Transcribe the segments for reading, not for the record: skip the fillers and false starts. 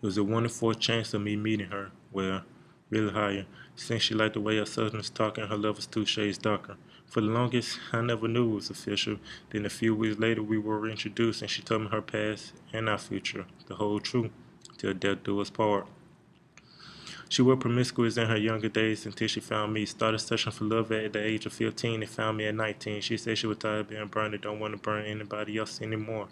It was a 1 in 4 chance of me meeting her. Well, really higher, since she liked the way her husband's talking, her love was 2 shades darker. For the longest, I never knew it was official. Then a few weeks later, we were introduced, and she told me her past and our future, the whole truth, till death do us part. She was promiscuous in her younger days until she found me. Started searching for love at the age of 15 and found me at 19. She said she was tired of being burned and don't want to burn anybody else anymore.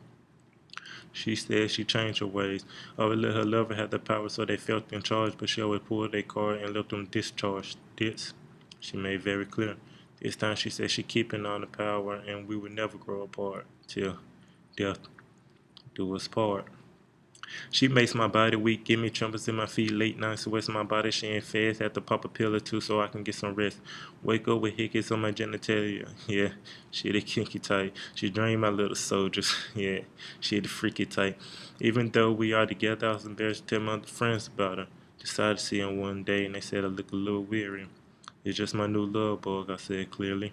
She said she changed her ways. Always let her lover have the power so they felt in charge, but she always pulled their card and left them discharged. This she made very clear. This time she said she keeping on the power and we would never grow apart till death do us part. She makes my body weak, give me trembles in my feet, late nights sweats my body, she ain't fast, have to pop a pill or two so I can get some rest. Wake up with hickeys on my genitalia, yeah, she the kinky type. She drained my little soldiers, yeah, she the freaky type. Even though we are together, I was embarrassed to tell my other friends about her. Decided to see him one day and they said I look a little weary. It's just my new love bug, I said clearly.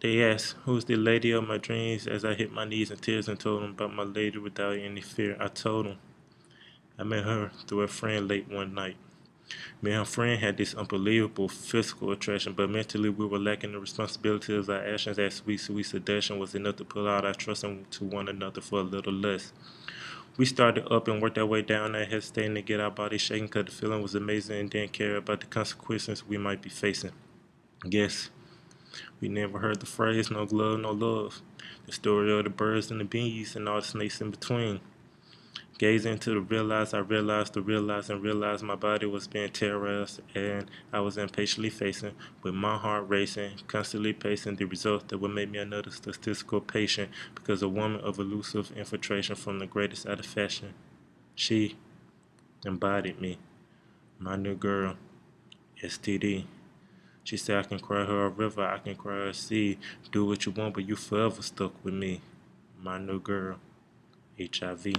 They asked, who's the lady of my dreams as I hit my knees in tears and told them about my lady without any fear. I told them I met her through a friend late one night. Me and her friend had this unbelievable physical attraction, but mentally we were lacking the responsibility of our actions. That sweet, sweet seduction was enough to pull out our trust into one another for a little less. We started up and worked our way down, not hesitating to get our bodies shaking because the feeling was amazing and didn't care about the consequences we might be facing. Guess we never heard the phrase, no glove, no love. The story of the birds and the bees and all the snakes in between. Gazing into the realized, I realized to realize and realized my body was being terrorized and I was impatiently facing, with my heart racing, constantly pacing the result that would make me another statistical patient because a woman of elusive infiltration from the greatest out of fashion. She embodied me, my new girl, STD. She said I can cry her a river, I can cry her a sea. Do what you want, but you forever stuck with me. My new girl, HIV.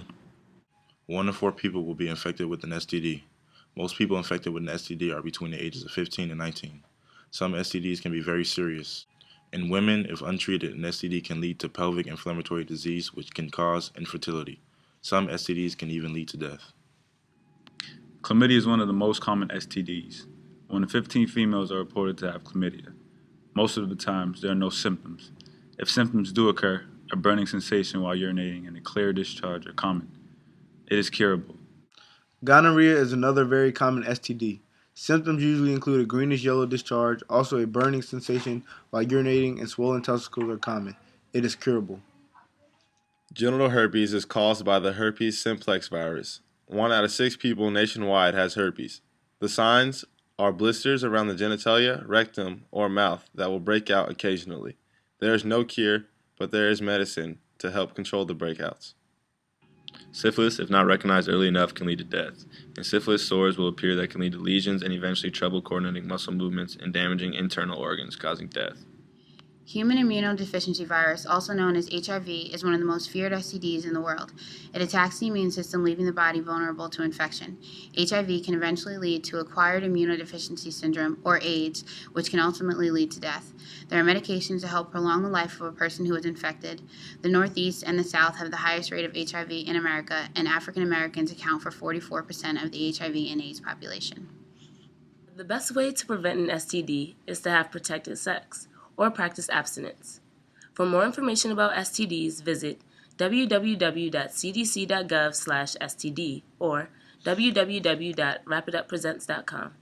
1 in 4 people will be infected with an STD. Most people infected with an STD are between the ages of 15 and 19. Some STDs can be very serious. In women, if untreated, an STD can lead to pelvic inflammatory disease, which can cause infertility. Some STDs can even lead to death. Chlamydia is one of the most common STDs. 1 in 15 females are reported to have chlamydia. Most of the times, there are no symptoms. If symptoms do occur, a burning sensation while urinating and a clear discharge are common. It is curable. Gonorrhea is another very common STD. Symptoms usually include a greenish yellow discharge, also a burning sensation while urinating, and swollen testicles are common. It is curable. Genital herpes is caused by the herpes simplex virus. 1 out of 6 people nationwide has herpes. The signs are blisters around the genitalia, rectum, or mouth that will break out occasionally. There is no cure, but there is medicine to help control the breakouts. Syphilis, if not recognized early enough, can lead to death. In syphilis, sores will appear that can lead to lesions and eventually trouble coordinating muscle movements and damaging internal organs, causing death. Human immunodeficiency virus, also known as HIV, is one of the most feared STDs in the world. It attacks the immune system, leaving the body vulnerable to infection. HIV can eventually lead to acquired immunodeficiency syndrome, or AIDS, which can ultimately lead to death. There are medications to help prolong the life of a person who is infected. The Northeast and the South have the highest rate of HIV in America, and African Americans account for 44% of the HIV and AIDS population. The best way to prevent an STD is to have protected sex or practice abstinence. For more information about STDs, visit www.cdc.gov/STD or www.rapiduppresents.com.